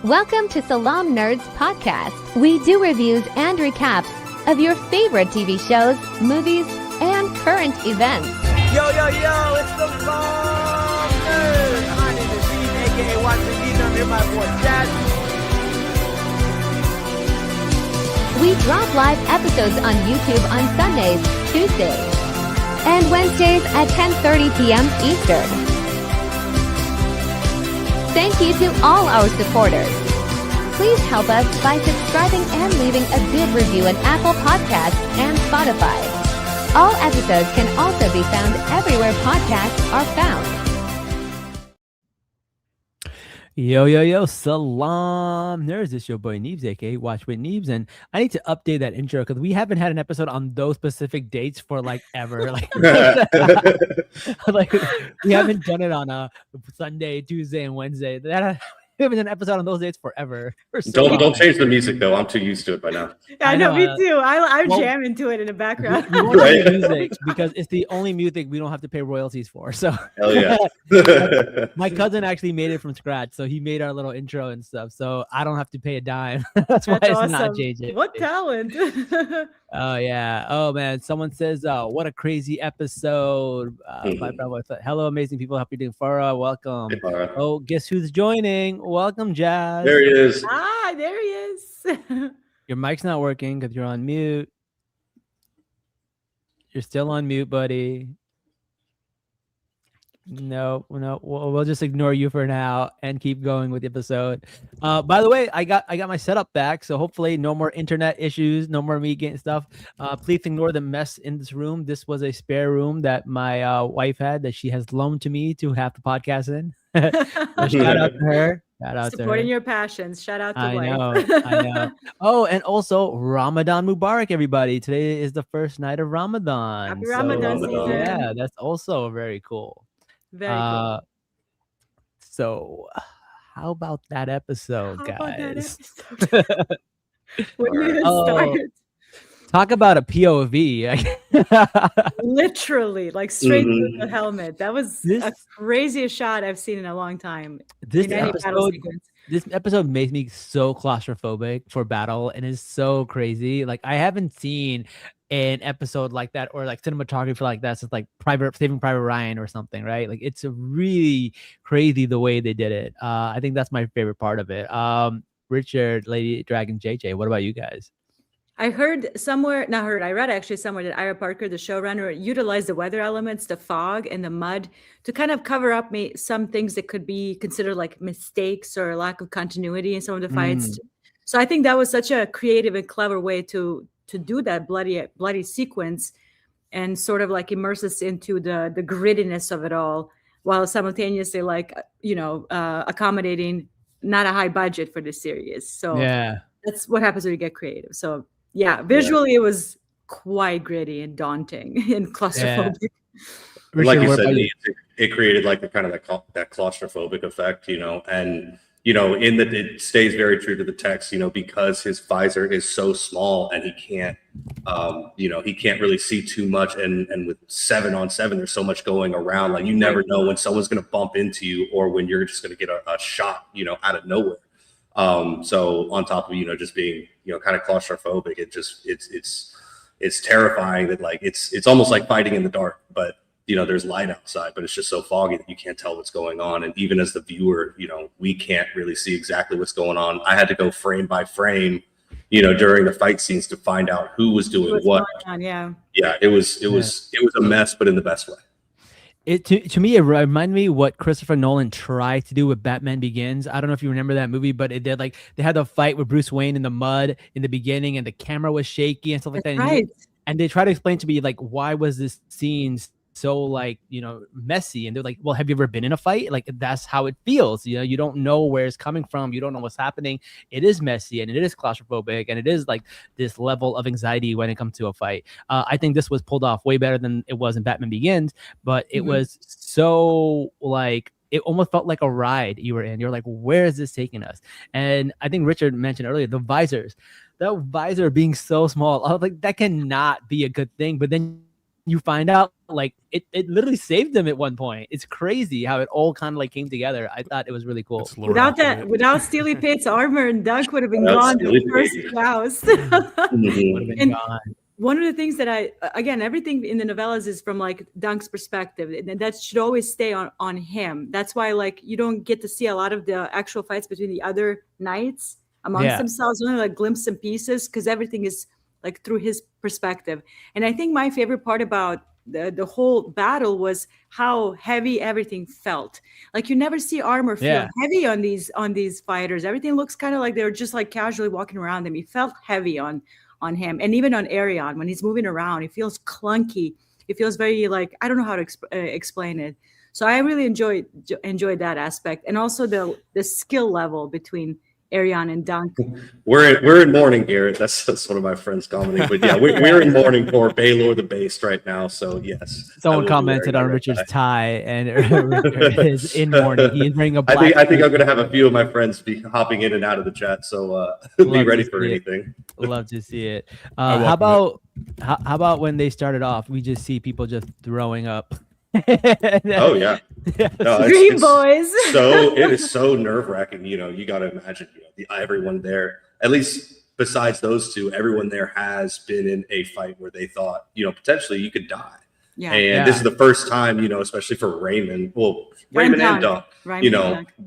Welcome to Salam Nerds Podcast. We do reviews and recaps of your favorite TV shows, movies, and current events. Yo, it's the Salam Nerds. My name is Reed, aka Watch the Geek. I'm here my boy Jazz. We drop live episodes on YouTube on Sundays, Tuesdays, and Wednesdays at 10:30 p.m. Eastern. Thank you to all our supporters. Please help us by subscribing and leaving a good review on Apple Podcasts and Spotify. All episodes can also be found everywhere podcasts are found. Yo, Salam Nerds. It's your boy Neebs, aka Watch with Neebs, and I need to update that intro because we haven't had an episode on those specific dates for like ever. Like we haven't done it on a Sunday, Tuesday, and Wednesday. We haven't done an episode on those dates forever. Don't change the music though. I'm too used to it by now. Yeah, I know, me too. I'm jamming to it in the background. We won't change music because it's the only music we don't have to pay royalties for. So hell yeah. My cousin actually made it from scratch, so he made our little intro and stuff. So I don't have to pay a dime. That's why it's awesome. not changing. What talent! Oh yeah. Oh man. Someone says, "What a crazy episode!" My brother said, "Hello, amazing people. Hope you're doing Farah. Welcome." Hey, Farah. Oh, guess who's joining? Welcome, Jazz. There he is. Ah, there he is. Your mic's not working because you're on mute. You're still on mute, buddy. No, we'll just ignore you for now and keep going with the episode. By the way, I got my setup back, so hopefully no more internet issues, no more me getting stuff. Please ignore the mess in this room. This was a spare room that my wife had that she has loaned to me to have the podcast in. Shout out to her. Shout out Supporting to her. your passions. Shout out to I wife. know. Oh, and also Ramadan Mubarak, everybody. Today is the first night of Ramadan. Happy Ramadan season. Yeah, that's also very cool. Very cool. So how about that episode, guys? When did it start? Talk about a POV. Literally, like straight through the helmet. That was the craziest shot I've seen in a long time. This episode makes me so claustrophobic for battle, and it's so crazy. Like I haven't seen an episode like that or like cinematography like that since like Saving Private Ryan or something, right? Like it's really crazy the way they did it. I think that's my favorite part of it. Richard, Lady Dragon, JJ, what about you guys? I read actually somewhere that Ira Parker, the showrunner, utilized the weather elements, the fog and the mud, to kind of cover up some things that could be considered like mistakes or lack of continuity in some of the fights. So I think that was such a creative and clever way to do that bloody sequence and sort of like immerse us into the grittiness of it all, while simultaneously accommodating not a high budget for this series. So yeah, that's what happens when you get creative. So yeah, visually it was quite gritty and daunting and claustrophobic. Yeah. Like you said, it created like that claustrophobic effect, and in that it stays very true to the text, because his visor is so small and he can't really see too much. And with 7-on-7, there's so much going around. Like you never know when someone's going to bump into you or when you're just going to get a shot, out of nowhere. So on top of, just being, kind of claustrophobic, it's terrifying that like, it's almost like fighting in the dark, but there's light outside, but it's just so foggy that you can't tell what's going on. And even as the viewer, we can't really see exactly what's going on. I had to go frame by frame, during the fight scenes to find out who was doing what. Yeah, it was a mess, but in the best way. To me, it reminded me what Christopher Nolan tried to do with Batman Begins. I don't know if you remember that movie, but they had the fight with Bruce Wayne in the mud in the beginning, and the camera was shaky and stuff like that. Right. And they try to explain to me like, why was this scene so like, messy? And they're like, well, have you ever been in a fight? Like that's how it feels. You don't know where it's coming from. You don't know what's happening. It is messy and it is claustrophobic and it is like this level of anxiety when it comes to a fight. I think this was pulled off way better than it was in Batman Begins, but it was so like, it almost felt like a ride you were in. You're like, where is this taking us? And I think Richard mentioned earlier, the visors, that visor being so small, I was like, that cannot be a good thing. But then you find out like it literally saved them at one point. It's crazy how it all kind of like came together. I thought it was really cool. Without Steely Pate's armor, and Dunk would have been gone the first joust. Would have been gone. One of the things that again, everything in the novellas is from like Dunk's perspective, and that should always stay on him. That's why like you don't get to see a lot of the actual fights between the other knights amongst themselves, only like glimpses and pieces, because everything is like through his perspective. And I think my favorite part about the whole battle was how heavy everything felt. Like you never see armor feel heavy on these fighters. Everything looks kind of like they're just like casually walking around them. He felt heavy on him, and even on Arion when he's moving around, it feels clunky. It feels very like, I don't know how to explain it. So I really enjoyed that aspect, and also the skill level between Arion and Dunk. We're in mourning, Garrett. That's one of my friends commenting. But yeah, we're in mourning for Baylor the Based right now. So yes. Someone commented on Richard's tie and is in mourning. He's wearing a black. I think I'm gonna have a few of my friends be hopping in and out of the chat. So be ready for anything. Love to see it. How about when they started off? We just see people just throwing up. Oh yeah. No, Green boys. So it is so nerve-wracking. You know, you got to imagine, everyone there, at least besides those two, everyone there has been in a fight where they thought, potentially you could die. Yeah. And this is the first time, especially for Raymond. Well, Raymond and Dunk.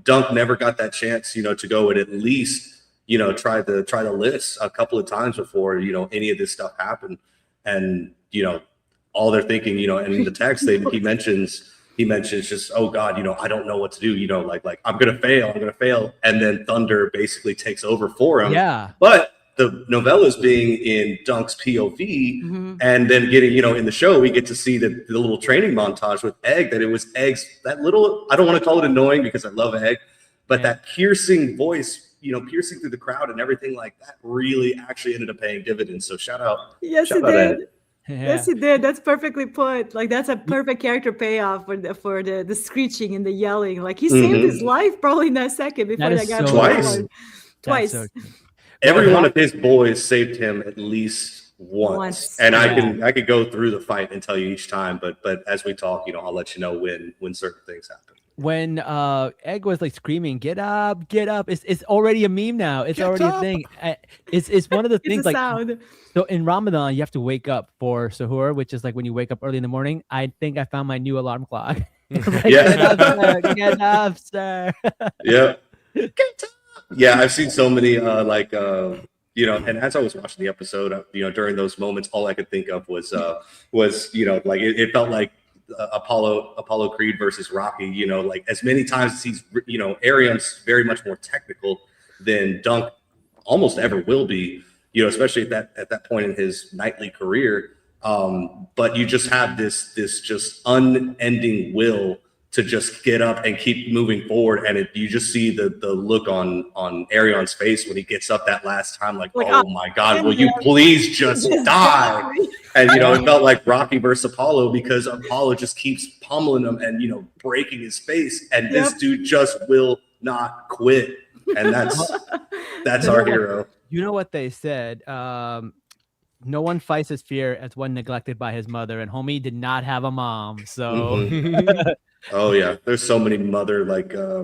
Dunk never got that chance, to go and at least, try the list a couple of times before, any of this stuff happened. And, all they're thinking, and in the text, he mentions just, oh God, I don't know what to do, like I'm gonna fail, and then Thunder basically takes over for him. Yeah. But the novellas being in Dunk's POV, and then getting, in the show, we get to see the little training montage with Egg. That it was Egg's that little, I don't want to call it annoying because I love Egg, but that piercing voice, piercing through the crowd and everything like that, really actually ended up paying dividends. So shout out. Yes, it did. Yes, he did. That's perfectly put. Like that's a perfect character payoff for the screeching and the yelling. Like he saved his life probably in that second before that got twice. So every one of his boys saved him at least once. And I could go through the fight and tell you each time, but as we talk, I'll let you know when certain things happen. When Egg was like screaming, "Get up, get up!" It's already a meme now. It's already a thing. It's one of the things like sound. So in Ramadan you have to wake up for suhoor, which is like when you wake up early in the morning. I think I found my new alarm clock. Get up, sir. Yeah. Get up. Yeah, I've seen so many and as I was watching the episode, during those moments, all I could think of was like it felt like Apollo Creed versus Rocky, like as many times as he's, Arion's very much more technical than Dunk almost ever will be, especially at that point in his knightly career. But you just have this just unending will to just get up and keep moving forward. And you just see the look on Arion's face when he gets up that last time, like oh my God, will you please just die? And, it felt like Rocky versus Apollo because Apollo just keeps pummeling him and, breaking his face. And this dude just will not quit. And that's our hero. You know what they said? No one fights his fear as one neglected by his mother. And homie did not have a mom. So... Oh yeah, there's so many mother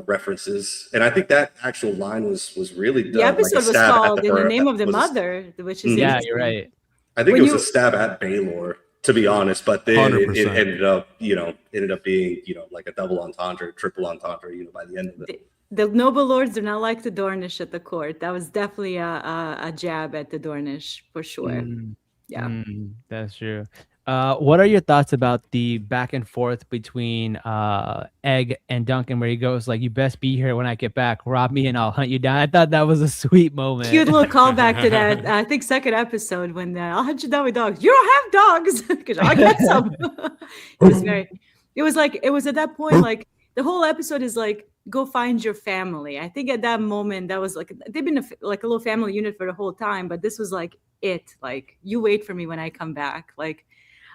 references, and I think that actual line was really done. The episode was called "In the Name of the Mother," which is you're right. I think it was a stab at Baylor, to be honest, but then it ended up being like a double entendre, triple entendre, by the end of it. The noble lords do not like the Dornish at the court. That was definitely a jab at the Dornish for sure. That's true. What are your thoughts about the back and forth between Egg and Duncan, where he goes like, "You best be here when I get back. Rob me and I'll hunt you down." I thought that was a sweet moment. Cute little callback to that. I think second episode when I'll hunt you down with dogs. You don't have dogs because I get some. It was at that point like the whole episode is like, go find your family. I think at that moment that was like they've been like a little family unit for the whole time, but this was like it. Like you wait for me when I come back. Like.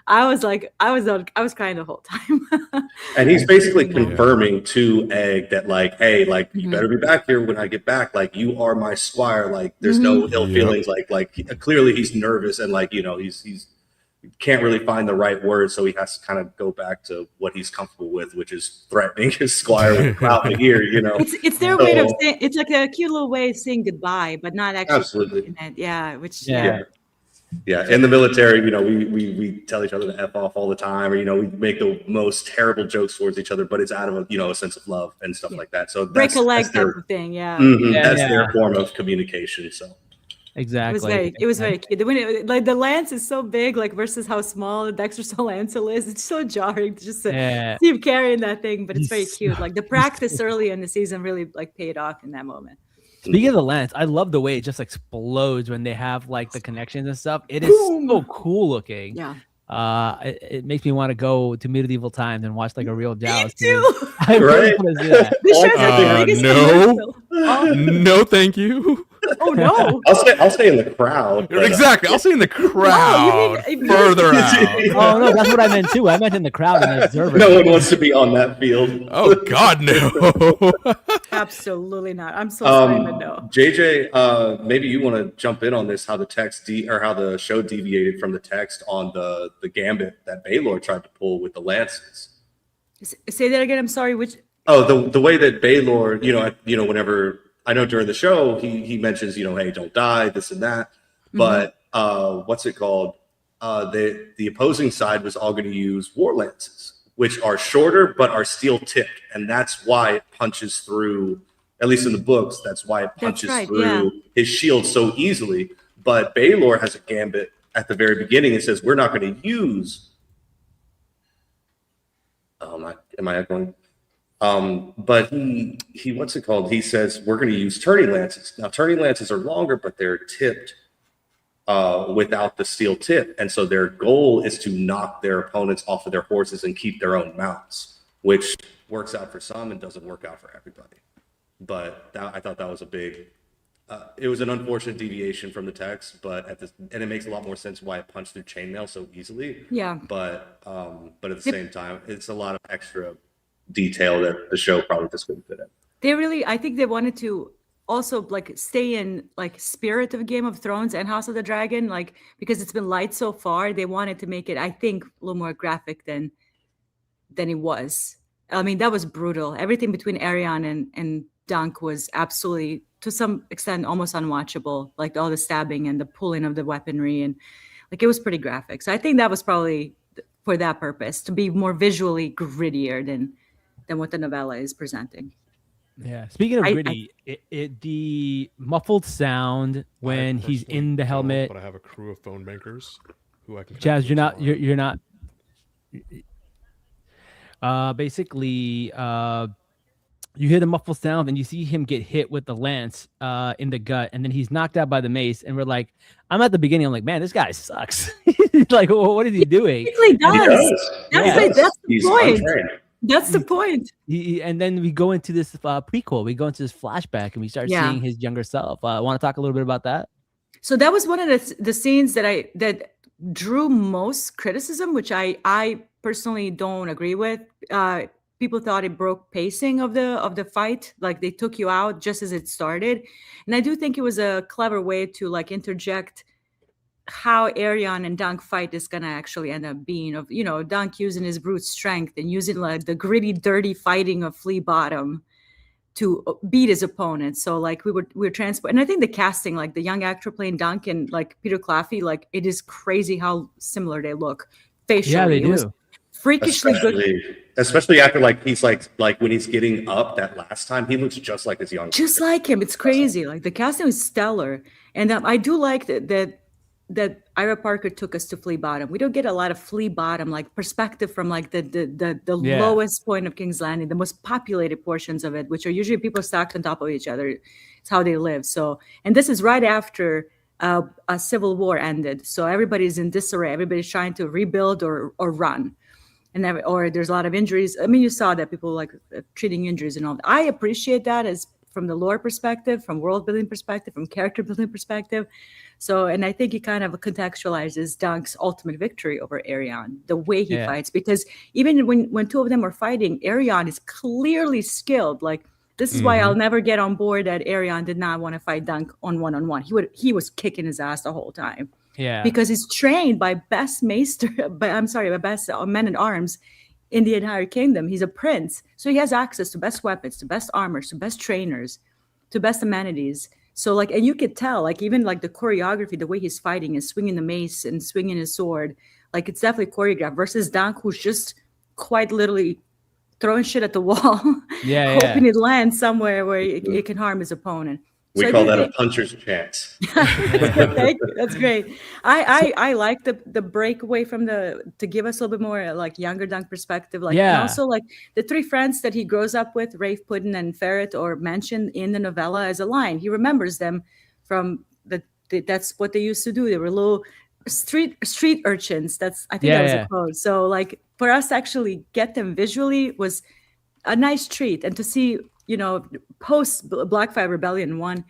I was crying the whole time. And he's basically confirming to Egg that like, hey, like you better be back here when I get back. Like you are my squire. Like there's no ill feelings. Like clearly he's nervous and like he's can't really find the right word, so he has to kind of go back to what he's comfortable with, which is threatening his squire with clout in the ear. It's their way of saying, it's like a cute little way of saying goodbye, but not actually. Absolutely. Yeah. Which Yeah, in the military, we tell each other to F off all the time, or, we make the most terrible jokes towards each other, but it's out of a sense of love and stuff like that. So break a leg type of thing. Yeah. That's their form of communication. So exactly. It was very cute. When like the lance is so big, like versus how small Dexter Salansel is, it's so jarring to just see him carrying that thing, but it's very cute. Like the practice early in the season really like paid off in that moment. Speaking of the lance, I love the way it just explodes when they have like the connections and stuff. It is so cool looking. Yeah. It makes me want to go to medieval times and watch like a real joust. Me too. I really want to do that. No, thank you. Oh no! I'll stay in the crowd. Exactly, I'll stay in the crowd, further out. Oh no, that's what I meant too. I meant in the crowd and observer. No one wants to be on that field. Oh God, no! Absolutely not. I'm so sorry, but no. JJ, maybe you want to jump in on this? How the text or how the show deviated from the text on the gambit that Baelor tried to pull with the lances. Say that again. I'm sorry. Which? Oh, the way that Baelor, whenever. I know during the show he mentions, hey, don't die, this and that. But what's it called? The opposing side was all going to use war lances, which are shorter but are steel tipped, and that's why it punches through. At least in the books, that's why it punches through his shield so easily. But Baelor has a gambit at the very beginning and says, "We're not going to use." Am I echoing? But he what's it called? He says we're going to use turning lances. Now, turning lances are longer, but they're tipped without the steel tip, and so their goal is to knock their opponents off of their horses and keep their own mounts, which works out for some and doesn't work out for everybody. But I thought that was a big. It was an unfortunate deviation from the text, and it makes a lot more sense why it punched through chainmail so easily. Yeah. But at the same time, it's a lot of extra detail that the show probably just couldn't fit in. I think they wanted to also like stay in like spirit of Game of Thrones and House of the Dragon, like because it's been light so far, they wanted to make it, I think, a little more graphic than it was. I mean, that was brutal. Everything between Arion and Dunk was absolutely, to some extent, almost unwatchable. Like all the stabbing and the pulling of the weaponry, and like it was pretty graphic. So I think that was probably for that purpose, to be more visually grittier than what the novella is presenting. Yeah. Speaking of gritty, the muffled sound when he's in the helmet. But I have a crew of phone bankers who I can. Jazz, you're not. Basically, you hear the muffled sound and you see him get hit with the lance in the gut, and then he's knocked out by the mace. And we're like, I'm at the beginning, I'm like, man, this guy sucks. Like, what is he doing? He does. That's the point. That's the point. And then we go into this prequel. We go into this flashback and we start seeing his younger self. Want to talk a little bit about that? So that was one of the scenes that drew most criticism, which I personally don't agree with. People thought it broke pacing of the fight. Like they took you out just as it started. And I do think it was a clever way to like interject how Arion and Dunk fight is gonna actually end up being, of Dunk using his brute strength and using like the gritty, dirty fighting of Flea Bottom to beat his opponent. So like we were transport, and I think the casting, like the young actor playing Dunk and like Peter Claffey, like it is crazy how similar they look facially. Yeah, they do. Freakishly good. Especially after like he's like when he's getting up that last time, he looks just like his young. Just like him, it's crazy. Like the casting was stellar, and I do like that Ira Parker took us to Flea Bottom. We don't get a lot of Flea Bottom like perspective from like the lowest point of King's Landing, the most populated portions of it, which are usually people stacked on top of each other. It's how they live. So, and this is right after a civil war ended. So everybody's in disarray. Everybody's trying to rebuild or run. Or there's a lot of injuries. I mean, you saw that people like treating injuries and all that. I appreciate that as from the lore perspective, from world building perspective, from character building perspective. So, and I think he kind of contextualizes Dunk's ultimate victory over Arion, the way he fights, because even when two of them are fighting, Arion is clearly skilled. Like this is why I'll never get on board that Arion did not want to fight Dunk on one-on-one. He was kicking his ass the whole time. Yeah. Because he's trained by best maester, by best men at arms in the entire kingdom. He's a prince, so he has access to best weapons, to best armors, to best trainers, to best amenities. So like, and you could tell, like even like the choreography, the way he's fighting and swinging the mace and swinging his sword, like it's definitely choreographed. Versus Dank, who's just quite literally throwing shit at the wall, hoping it lands somewhere where it can harm his opponent. We call that a puncher's chance. Thank you. That's great. I like the breakaway from to give us a little bit more like younger Dunk perspective. Like, and also like the three friends that he grows up with, Rafe, Puddin, and Ferret, or mentioned in the novella as a line. He remembers them from that's what they used to do. They were little street urchins. I think that was a quote. So like for us to actually get them visually was a nice treat, and to see, you know, post Blackfire Rebellion 1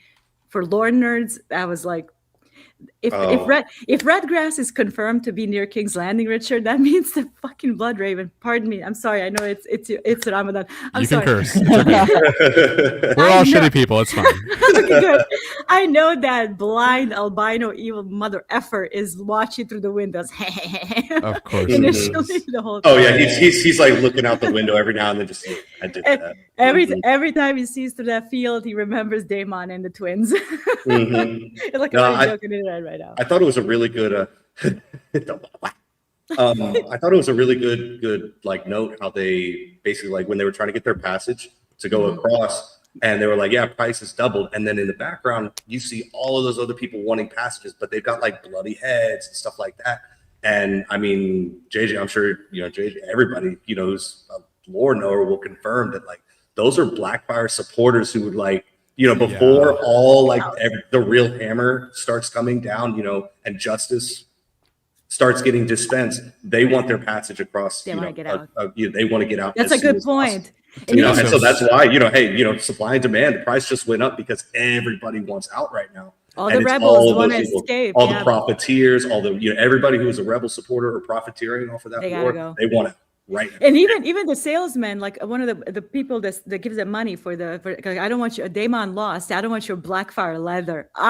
for lore nerds, that was like, if Redgrass is confirmed to be near King's Landing, Richard, that means the fucking Blood Raven. Pardon me, I'm sorry. I know it's Ramadan. I'm sorry. Can curse. Okay. We're all shitty people. It's fine. Okay, good. I know that blind albino evil mother effer is watching through the windows. Of course. Initially, the whole time. Oh yeah, he's like looking out the window every now and then. Just I did that. Every time he sees through that field, he remembers Daemon and the twins. It's like I'm joking in that right now. I thought it was a really good. I thought it was a really good like note how they basically, like when they were trying to get their passage to go across, and they were like, yeah, price is doubled, and then in the background you see all of those other people wanting passages, but they've got like bloody heads and stuff like that. And I mean, JJ, I'm sure JJ, everybody who's a lore knower will confirm that like those are Blackfire supporters who would like before all like the real hammer starts coming down, and justice starts getting dispensed, they want their passage across. They want to get out. They want to get out. That's a good point. And so that's why supply and demand. The price just went up because everybody wants out right now. All the rebels want to escape. All the profiteers, all the everybody who is a rebel supporter or profiteering off of that war, they want it right now. And even the salesman, like one of the people that gives them money for I don't want your Daemon lost. I don't want your Blackfire leather. The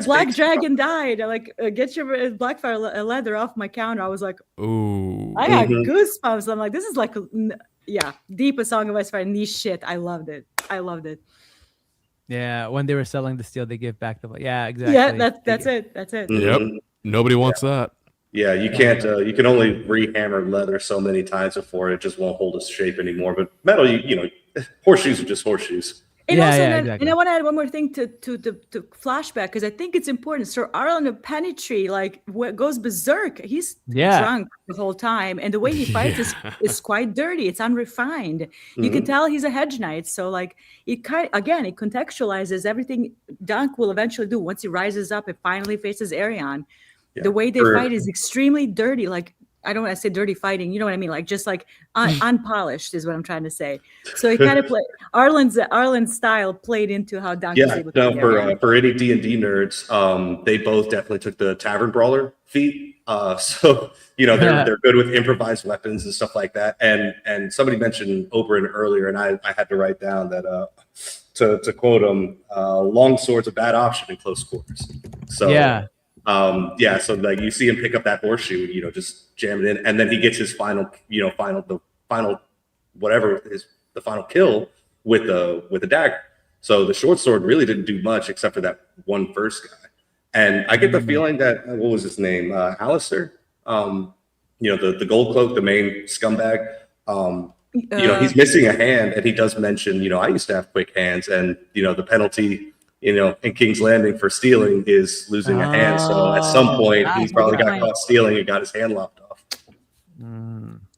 Black Dragon died. Like, get your Blackfire leather off my counter. I was like, ooh, I got goosebumps. I'm like, this is like, deep A Song of Ice and Fire niche shit. I loved it. Yeah, when they were selling the steel, they give back the exactly. Yeah, that's it. Yep. Nobody wants that. Yeah, you can't. You can only rehammer leather so many times before it just won't hold its shape anymore. But metal, horseshoes are just horseshoes. And and I want to add one more thing to flashback, because I think it's important. Sir Arlen of Pennytree goes berserk. He's drunk the whole time, and the way he fights is quite dirty. It's unrefined. You can tell he's a hedge knight. So like it contextualizes everything Dunk will eventually do once he rises up and finally faces Arion. Yeah. The way they fight is extremely dirty. Like, I don't want to say dirty fighting. You know what I mean? Like, just like unpolished is what I'm trying to say. So he kind of played Arlen's style played into how Dunk was able to for any D&D nerds, they both definitely took the Tavern Brawler feat. So they're good with improvised weapons and stuff like that. And somebody mentioned Oberyn earlier, and I had to write down that to quote him, long sword's a bad option in close quarters. So so like you see him pick up that horseshoe, just jam it in, and then he gets his final kill with the dagger. So the short sword really didn't do much except for that one first guy. And I get the feeling that what was his name, Alistair, the gold cloak, the main scumbag. He's missing a hand, and he does mention, I used to have quick hands, and the penalty, in King's Landing for stealing is losing a hand. So at some point, he probably got caught stealing and got his hand lopped off.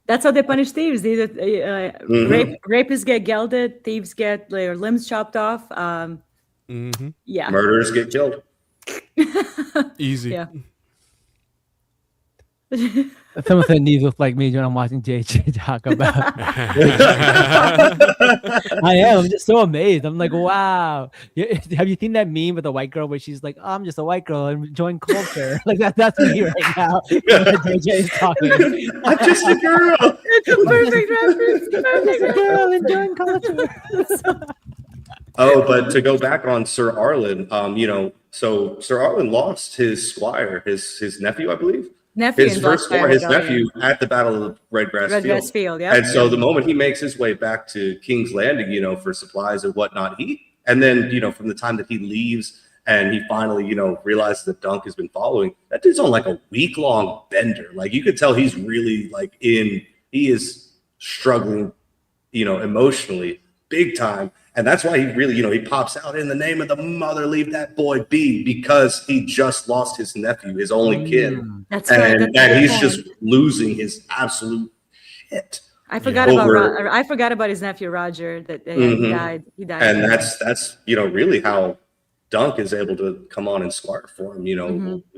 That's how they punish thieves. They rapists get gelded, thieves get their limbs chopped off. Murderers get killed. Easy. Yeah. Some of the knees look like me when I'm watching JJ talk about. I am. I'm just so amazed. I'm like, wow. Have you seen that meme with the white girl where she's like, I'm just a white girl enjoying culture? Like that's me right now. JJ is talking. I'm just a girl. It's a perfect reference. Perfect girl enjoying culture. Oh, but to go back on Sir Arlen, so Sir Arlen lost his squire, his nephew, I believe. His first squire, his nephew, at the Battle of Redgrass Field. Yeah. And so the moment he makes his way back to King's Landing, for supplies and whatnot, and then, from the time that he leaves and he finally, realizes that Dunk has been following, that dude's on like a week-long bender. Like you could tell he's really he is struggling, emotionally big time. And that's why he really, he pops out, in the name of the mother, leave that boy be, because he just lost his nephew, his only kid. That's and right. He's just losing his absolute shit. I forgot about his nephew Roger, that he died. He died. And that's really how Dunk is able to come on and squire for him. We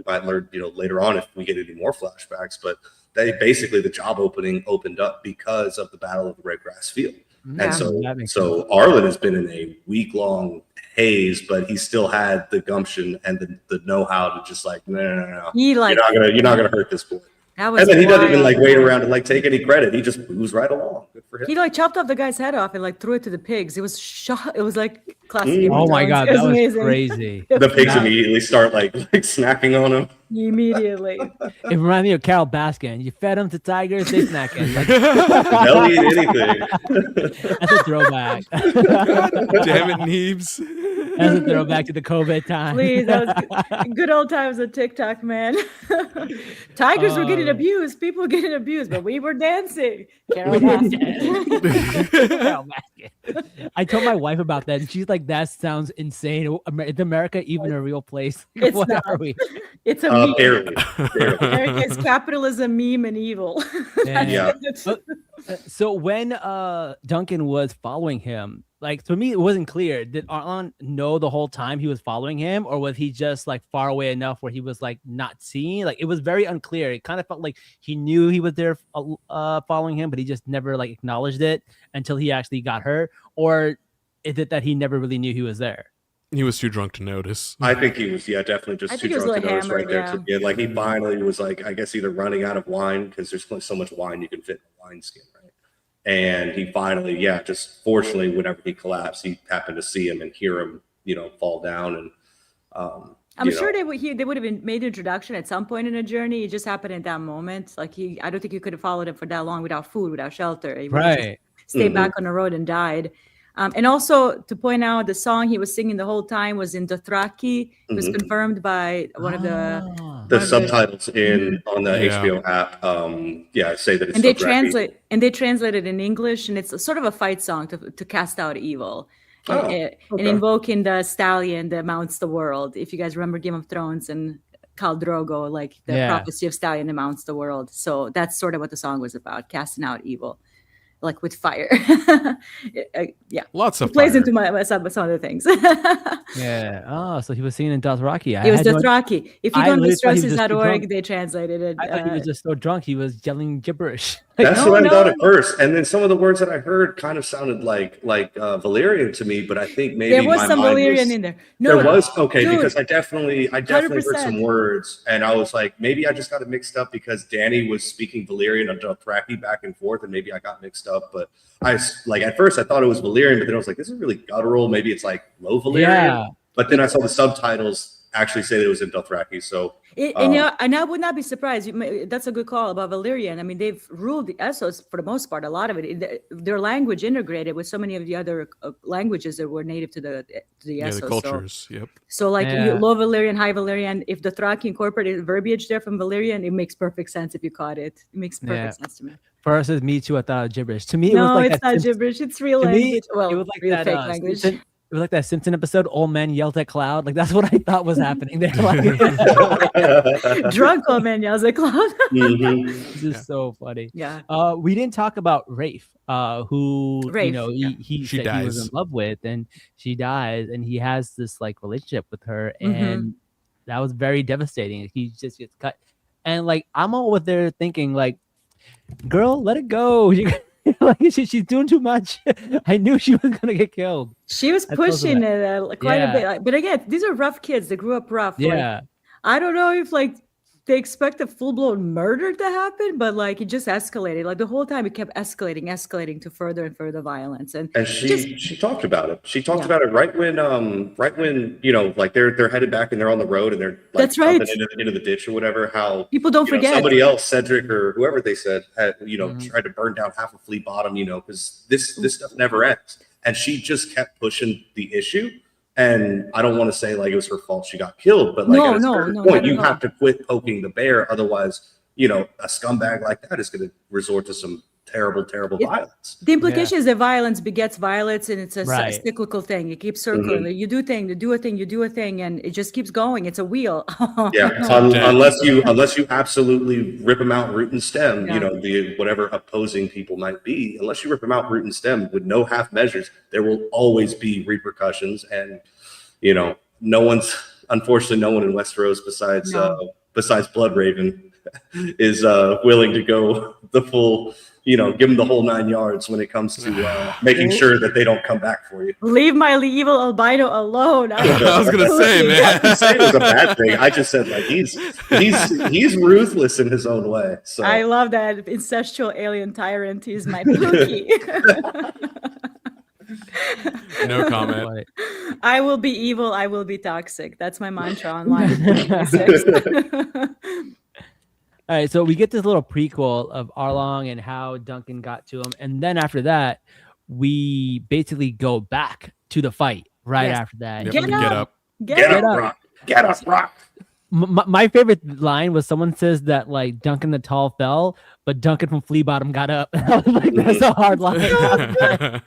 might learn later on if we get any more flashbacks, but the job opened up because of the Battle of the Redgrass Field. Yeah. And so Arlen has been in a week-long haze, but he still had the gumption and the know-how to just no. You're not gonna hurt this boy. And then he doesn't even wait around and take any credit. He just moves right along. Good for him. He chopped off the guy's head off and threw it to the pigs. It was It was like classic. Oh my God, that was amazing. Crazy. The pigs immediately start snacking on him. Immediately. It reminded me of Carol Baskin. You fed them to tigers, they snacking. They'll eat anything. That's a throwback. Damn it, Neebs. That's a throwback to the COVID time. Please, that was good old times of TikTok, man. Tigers were getting abused. People were getting abused, but we were dancing. Carol Baskin. I told my wife about that, and she's like, "That sounds insane. Is America even a real place? It's what not. are we?" It's a meme. Barely. America is capitalism, meme, and evil. Yeah. So when Duncan was following him, to me, it wasn't clear. Did Arlen know the whole time he was following him, or was he just far away enough where he was not seeing? It was very unclear. It kind of felt like he knew he was there following him, but he just never acknowledged it until he actually got hurt. Or is it that he never really knew he was there? He was too drunk to notice. I think he was, definitely just too drunk to notice right there. He finally was I guess either running out of wine, because there's so much wine you can fit in a wineskin, right? And he finally, just fortunately, whenever he collapsed, he happened to see him and hear him, fall down. And I'm sure they would have made an introduction at some point in the journey. It just happened at that moment. I don't think you could have followed him for that long without food, without shelter. He right. Stayed back on the road and died. And also to point out, the song he was singing the whole time was in Dothraki. It was confirmed by one of the subtitles on the HBO app. Say that it's Dothraki. They translate it in English, and it's sort of a fight song to cast out evil. And invoking the stallion that mounts the world. If you guys remember Game of Thrones and Khal Drogo, the prophecy of stallion that mounts the world. So that's sort of what the song was about, casting out evil. With fire. Lots of plays fire. into some of the things. Oh, so he was singing in Dothraki. It was Dothraki. If you go to distresses.org, they translated it. I thought he was just so drunk he was yelling gibberish. That's what I thought at first, and then some of the words that I heard kind of sounded like Valyrian to me, but I think maybe there was some Valyrian in there. Because I definitely 100%. Heard some words, and I was like, maybe I just got it mixed up because Danny was speaking Valyrian and Dothraki back and forth, and maybe I got mixed up. But I at first I thought it was Valyrian, but then I was like, this is really guttural. Maybe it's low Valyrian. Yeah. But then I saw the subtitles actually say that it was in Dothraki. So and I would not be surprised. That's a good call about Valyrian. I mean, they've ruled the Essos for the most part. A lot of it, their language integrated with so many of the other languages that were native to the Essos. The cultures. So low Valyrian, high Valyrian. If Dothraki incorporated verbiage there from Valyrian, it makes perfect sense. If you caught it, it makes perfect sense to me. First, me too. I thought gibberish. To me, it was it's not gibberish. It's real language. It was real fake language. It was like that Simpson episode, old man yelled at cloud. That's what I thought was happening there. Drunk old man yells at cloud. This is so funny. Yeah. We didn't talk about Rafe, who he said dies. He was in love with, and she dies, and he has this relationship with her, and that was very devastating. He just gets cut, and I'm over there thinking girl, let it go. She's doing too much. I knew she was gonna get killed. She was pushing it quite a bit. But again, these are rough kids. They grew up rough. Yeah. I don't know if they expect a full-blown murder to happen, but like it just escalated. Like the whole time it kept escalating to further and further violence. And she talked about it. She talked about it right when like they're headed back and they're on the road and they're like that's right into the ditch or whatever. How people don't forget somebody else, Cedric or whoever they said had tried to burn down half of Fleet Bottom, because this stuff never ends. And she just kept pushing the issue. And I don't want to say like it was her fault she got killed, but like at a certain point, you have to quit poking the bear. Otherwise, a scumbag like that is going to resort to some terrible violence. The implication is that violence begets violence, and it's a cyclical thing. It keeps circling. You do a thing, you do a thing, and it just keeps going. It's a wheel. Unless you absolutely rip them out root and stem, the whatever opposing people might be, unless you rip them out root and stem with no half measures, there will always be repercussions. And unfortunately no one in Westeros besides Bloodraven is willing to go the full, give them the whole 9 yards when it comes to making sure that they don't come back for you. Leave my evil albino alone. I was gonna say, man. I didn't say it was a bad thing. I just said like he's ruthless in his own way. So I love that incestual alien tyrant. He's my Pookie. No comment. I will be evil. I will be toxic. That's my mantra online. All right, so we get this little prequel of Arlong and how Duncan got to him, and then after that, we basically go back to the fight after that. Get up, Rock. My favorite line was someone says that like Duncan the Tall fell, but Duncan from Flea Bottom got up. I was like, that's a hard line. That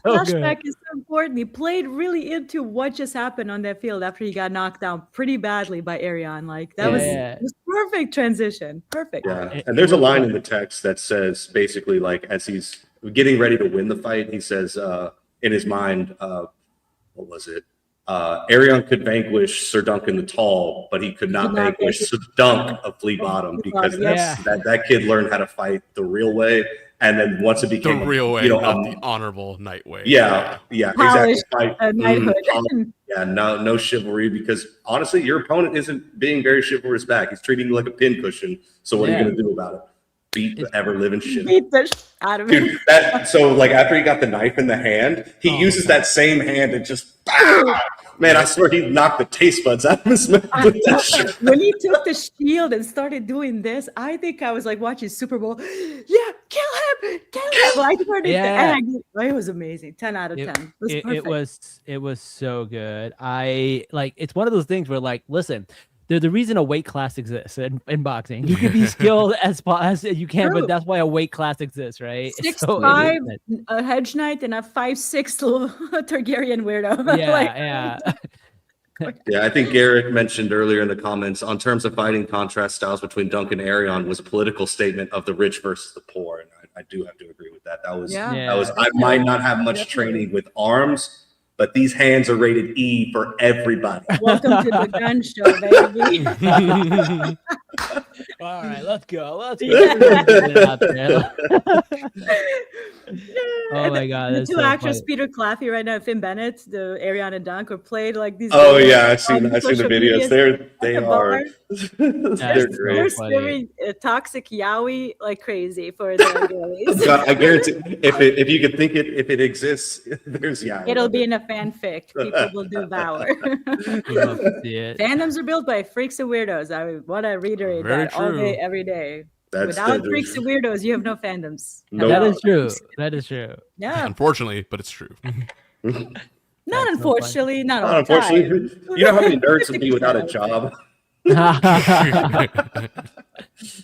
flashback is so important. He played really into what just happened on that field after he got knocked down pretty badly by Arion. Like that was perfect transition. Perfect. Yeah. And there's a line in the text that says basically like as he's getting ready to win the fight, he says in his mind, what was it? Arion could vanquish Sir Duncan the Tall, but he could not vanquish Sir Dunk of Flea Bottom because that kid learned how to fight the real way. And then once it became the real way, not the honorable knight way. Yeah, exactly. Knighthood. No chivalry, because honestly, your opponent isn't being very chivalrous back. He's treating you like a pincushion. So what are you going to do about it? Beat the ever living shit. Beat the out of him. So like after he got the knife in the hand, he uses that same hand and just man, I swear he knocked the taste buds out of his mouth with that shit. When he took the shield and started doing this, I think I was like watching Super Bowl. Yeah, kill him. Like, it was amazing. 10 out of 10. It was so good. It's one of those things where like, listen, there's the reason a weight class exists in boxing. You can be skilled as you can, but that's why a weight class exists, right? 6'5", a hedge knight, and a 5'6" little Targaryen weirdo. Yeah. Yeah, I think Garrett mentioned earlier in the comments on terms of fighting contrast styles between Duncan and Arion was a political statement of the rich versus the poor, and I do have to agree with that. That was I might not have much training with arms, but these hands are rated E for everybody. Welcome to the gun show, baby. All right, let's go. Oh my God! The two actors, Peter Claffey right now, Finn Bennett, the Ariana Dunk, are played like these. Oh yeah, I've seen the videos. They're great. They're very toxic yaoi like crazy for the girlies. I guarantee, if you could think it, if it exists, there's yaoi. It'll be in a fanfic. People will devour. Fandoms are built by freaks and weirdos. I want to reiterate that all day, every day. Without freaks and weirdos, you have no fandoms. No. That is true. That is true. Yeah. Unfortunately, but it's true. Not unfortunately, not all the time. You know how many nerds would be without a job?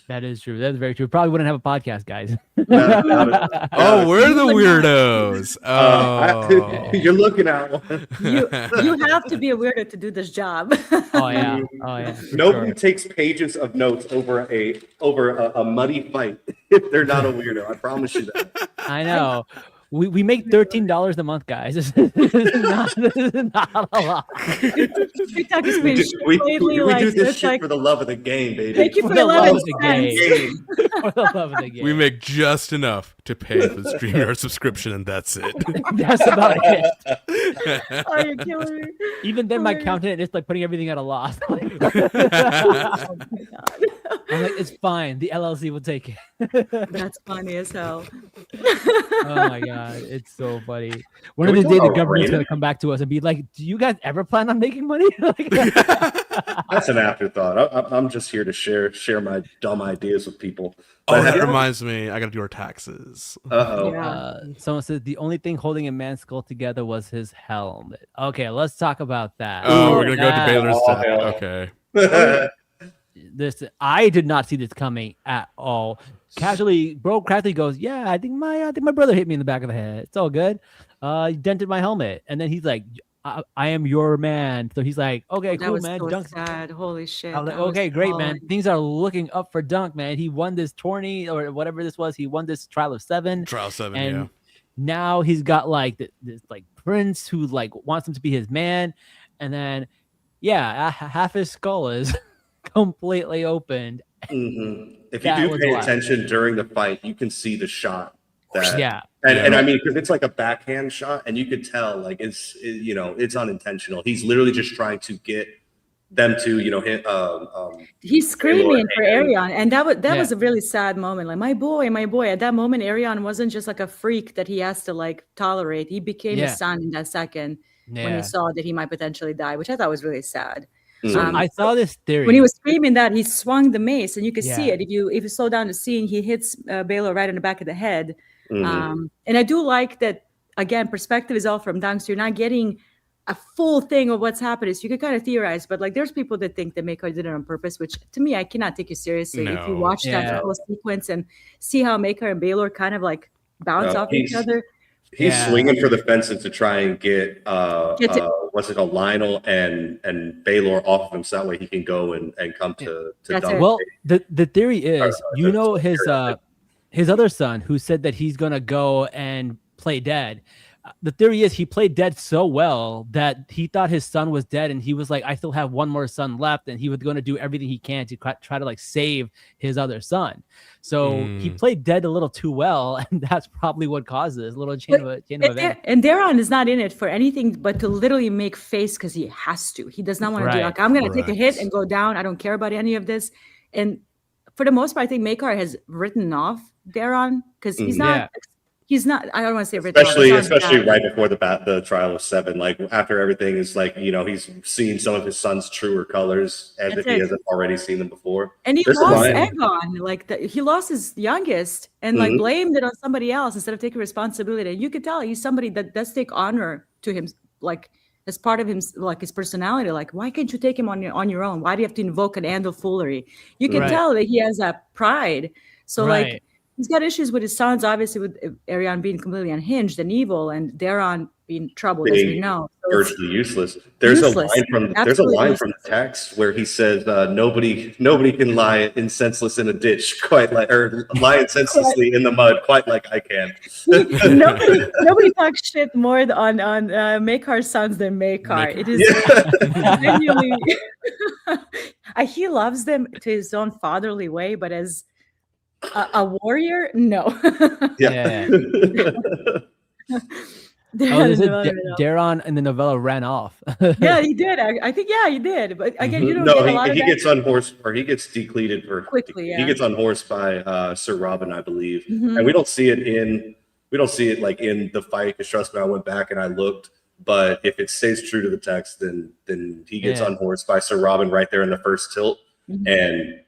That is true. That's very true. Probably wouldn't have a podcast, guys. Oh, we're the weirdos. Oh, you're looking at one. You have to be a weirdo to do this job. Oh yeah. Nobody takes pages of notes over a muddy fight if they're not a weirdo. I promise you that. I know. We make $13 a month, guys. This is not a lot. TikTok is We being do this shit for the love of the game, baby. Thank you For for the love 11 of the cents. game. For the love of the game. We make just enough to pay for the StreamYard subscription, and that's it. That's about it. Oh, you're killing me. Even then, my Hilarious. accountant is like putting everything at a loss. Oh my God. I'm like, it's fine. The LLC will take it. That's funny as hell. Oh my god, it's so funny. One Can of we the day talk the about government's Raymond? gonna come back to us and be like, "Do you guys ever plan on making money?" That's an afterthought. I'm just here to share my dumb ideas with people. Oh, But have that you ever- reminds me. I got to do our taxes. Uh-oh. Yeah. Someone says the only thing holding a man's skull together was his helmet. Okay, let's talk about that. Oh, we're gonna go to That- Baylor's Oh, death. hell. Okay. This I did not see this coming at all. Casually, bro, casually goes, "Yeah, I think my brother hit me in the back of the head. It's all good. He dented my helmet." And then he's like, I am your man." So he's like, "Okay, That cool, was man. so Dunk's sad. Holy shit. I was like, That was okay, great, man. falling. Things are looking up for Dunk, man. He won this tourney or whatever this was. He won this trial of 7. Trial 7. And Yeah. now he's got like this like prince who like wants him to be his man. And then, yeah, half his skull is completely opened. Mhm. If you That do was pay wild. attention during the fight, you can see the shot. That, Yeah. and I mean, because it's like a backhand shot, and you could tell like it's unintentional. He's literally just trying to get them to hit. He's screaming for and- Arion, and that was Yeah. a really sad moment. Like my boy. At that moment, Arion wasn't just like a freak that he has to like tolerate. He became Yeah. his son in that second when Yeah. he saw that he might potentially die, which I thought was really sad. Mhm. I saw this theory. When he was screaming that, he swung the mace, and you could see Yeah. it. If you slow down the scene, he hits Baylor right in the back of the head. Mhm. And I do like that. Again, perspective is all from Dunk, so you're not getting a full thing of what's happening. So you can kind of theorize, but like there's people that think that Makar did it on purpose, which to me, I cannot take you seriously. If you No. watch Yeah. that whole sequence and see how Makar and Baylor kind of like bounce No, off each other. He's Yeah. swinging for the fences to try and get Get to- what's it called, Lionel and Baylor off of him, so that way he can go and come to That's Dunk. it. Well, the theory is, sorry, know, sorry. his other son who said that he's gonna go and play dead. The theory is he played dead so well that he thought his son was dead, and he was like, "I still have one more son left," and he was going to do everything he can to try to like save his other son. So he played dead a little too well, and that's probably what causes a little chain of events. And Daron is not in it for anything but to literally make face because he has to. He does not want to do Right. like, I'm going to take a hit Right. and go down. I don't care about any of this. And for the most part, I think Makar has written off Daron because he's not. Yeah. He's not. I don't want to say written off, Especially it sounds bad. right before the trial of 7, like after everything is like, he's seen some of his son's truer colors as That's if he it. hasn't already seen them before. And he There's a lost line. Egon, like he lost his youngest, and like Mhm. blamed it on somebody else instead of taking responsibility. And you could tell he's somebody that does take honor to him, like as part of him, like his personality. Like, why can't you take him on your own? Why do you have to invoke an Andal foolery? You can Right. tell that he has that pride. So Right. like he's got issues with his sons, obviously with Arion being completely unhinged and evil, and Daron being troubled, as we Being know. So it's- Virtually useless. There's Useless. a line Absolutely from the text where he says, "Nobody can lie in senseless in a ditch quite like, or lie senselessly in the mud quite like I can." nobody talks shit more on Makar's sons than Makar. It is genuinely he loves them to his own fatherly way, but as a warrior, no. Yeah. Oh, this is Daron in the novella ran off. Yeah, he did. I think he did. But again, you don't No, get a lot of he that. gets unhorsed, or he gets decleated for Quickly, yeah. He gets unhorsed by Sir Robin, I believe, Mhm. and we don't see it like in the fight. Because trust me, I went back and I looked. But if it stays true to the text, then he gets Yeah. unhorsed by Sir Robin right there in the first tilt, Mhm.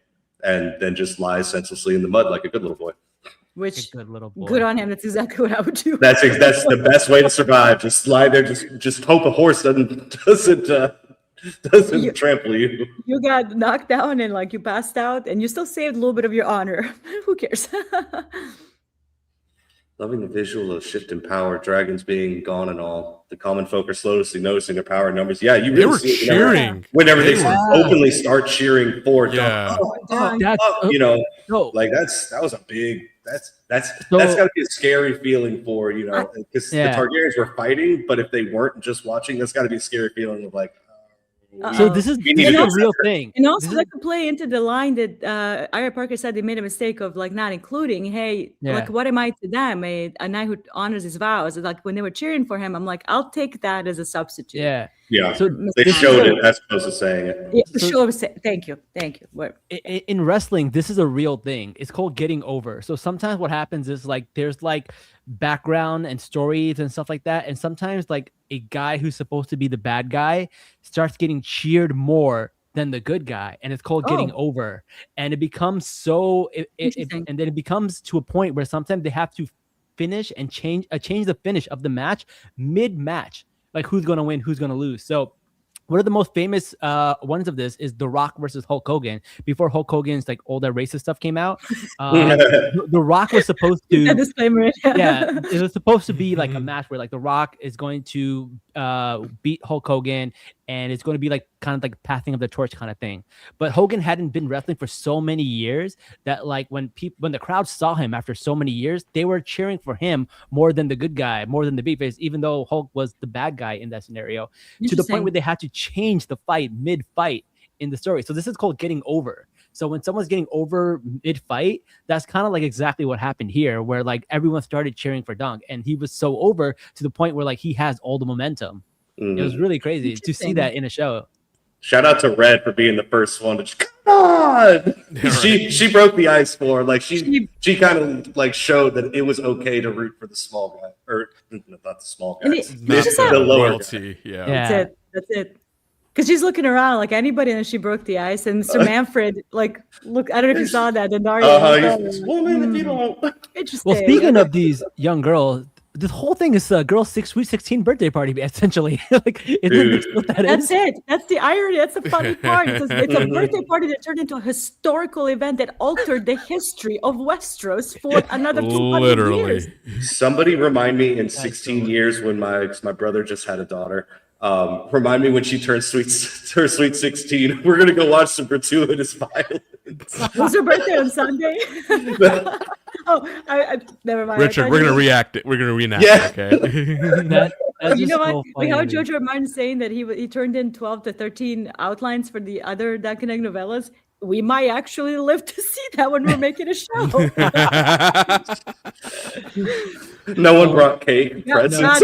and then just lies senselessly in the mud like a good little boy. Which Good little boy. good on him. That's exactly what I would do. That's the best way to survive. Just lie there. Just hope a horse doesn't trample you. You got knocked down and like you passed out, and you still saved a little bit of your honor. Who cares? Loving the visual of shift in power, dragons being gone and all. The common folk are slowly noticing their power and numbers. Yeah, you They really were see it cheering. whenever they They were- openly start cheering for Dunk. Yeah. Oh, That's like no. that was a big that's got to be a scary feeling for, you know, because the Targaryens were fighting, but if they weren't just watching, that's got to be a scary feeling of like. So this is a real thing. And also that could play into the line that Ira Parker said they made a mistake of like not including, hey, like what am I to them? A knight who honors his vows. Like when they were cheering for him, I'm like, I'll take that as a substitute. Yeah. Yeah. So they showed it as opposed to saying it. Yeah, thank you. What? In wrestling, this is a real thing. It's called getting over. So sometimes what happens is like there's like background and stories and stuff like that. And sometimes like a guy who's supposed to be the bad guy starts getting cheered more than the good guy, and it's called getting over. And it becomes so and then it becomes to a point where sometimes they have to finish and change the finish of the match mid-match, like who's going to win, who's going to lose. So one of the most famous ones of this is The Rock versus Hulk Hogan. Before Hulk Hogan's like all that racist stuff came out, The Rock was supposed to it was supposed to be like a match where like The Rock is going to beat Hulk Hogan, and it's going to be like kind of like passing of the torch kind of thing. But Hogan hadn't been wrestling for so many years that like when the crowd saw him after so many years, they were cheering for him more than the good guy, more than the babyface, even though Hulk was the bad guy in that scenario, to the point where they had to change the fight mid-fight in the story. So this is called getting over. So when someone's getting over mid-fight, that's kind of like exactly what happened here, where like everyone started cheering for Dunk, and he was so over to the point where like he has all the momentum. It was really crazy to see that in a show. Shout out to Red for being the first one to just, come on. She broke the ice for him. Like she kind of like showed that it was okay to root for the small guy, or not the small guy, the lower guy. Yeah, that's it. Because she's looking around like anybody, and she broke the ice. And Sir Manfred, like, look, I don't know if you saw that. The woman, if you don't. Interesting. Well, speaking of these young girls, this whole thing is a girl's Sweet 16 birthday party, essentially. Like, isn't this what that That's is? it. That's the irony. That's the funny part. It's a birthday party that turned into a historical event that altered the history of Westeros for another 200 years. Somebody remind me in 16 years when my brother just had a daughter. Remind me when she turns sweet 16. We're gonna go watch some gratuitous violence. Was her birthday on Sunday? I never mind. Richard, we're gonna reenact it. Okay. You know what? We have George R. Martin saying that he turned in 12 to 13 outlines for the other Duncan Egg novellas. We might actually live to see that when we're making a show. No one brought cake and pretzels.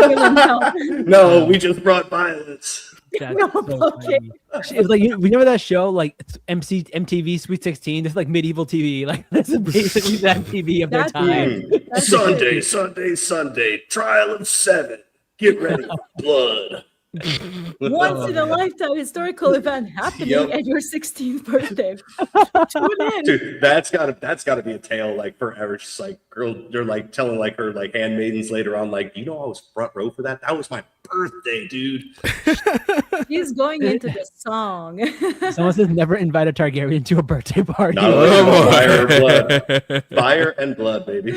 No, we just brought violence. That's so funny. It's like, you remember that show, like MTV Sweet 16? It's like medieval TV. Like, this is basically that TV of their time. Sunday, trial of 7. Get ready for blood. Once in a lifetime historical event happening at your 16th birthday. Tune in. Dude, that's gotta be a tale like forever. Just like they're like telling like her like handmaidens later on, like, you know, I was front row for that. That was my birthday, dude. He's going into the song. Someone says never invite a Targaryen to a birthday party. Fire and blood. Fire and blood, baby.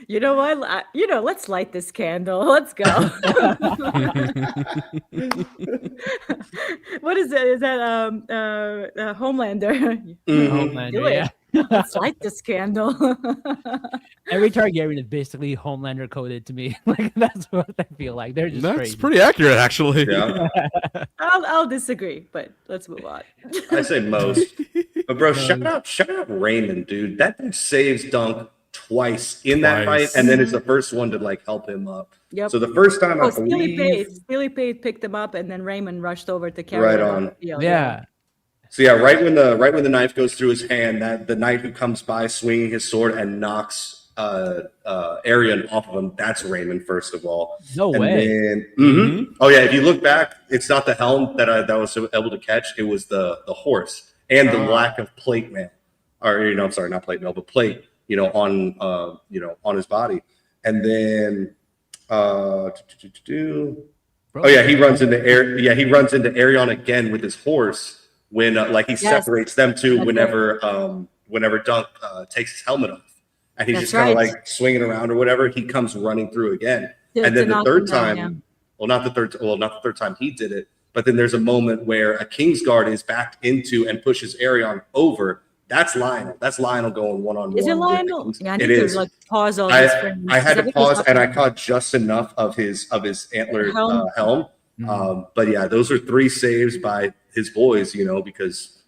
You know what? Let's light this candle. Let's go. What is it? Is that Homelander? Homelander, yeah. Let's light this candle. Every Targaryen is basically Homelander coded to me. Like, that's what I feel like. They're just That's crazy. pretty accurate, actually. Yeah. I'll disagree, but let's move on. I say most. But bro, shout out Raymond, dude. That dude saves Dunk twice in that fight, and then is the first one to like help him up. Yep. So the first time I believe Steely Pate picked him up, and then Raymond rushed over to carry him on the field. Yeah. So yeah, right when the knife goes through his hand, that the knight who comes by swinging his sword and knocks Arion off of him, that's Raymond first of all. No way. Then, oh yeah, if you look back, it's not the helm that I was able to catch. It was the horse and the lack of plate mail, or I'm sorry, not plate mail, but plate. On his body, and then he runs into Arion again with his horse when he separates them two whenever Dunk takes his helmet off, and he's just kind of like swinging around or whatever. He comes running through again, and then the third time, not the third time he did it, but then there's a moment where a Kingsguard is backed into and pushes Arion over. That's Lionel. That's Lionel going one-on-one. Is it with Lionel? Kings. Yeah, I need It to is. like pause all these frames. I had to pause, and I up- caught just enough of his antler Helm. helm. But yeah, those are 3 saves by his boys. You know, because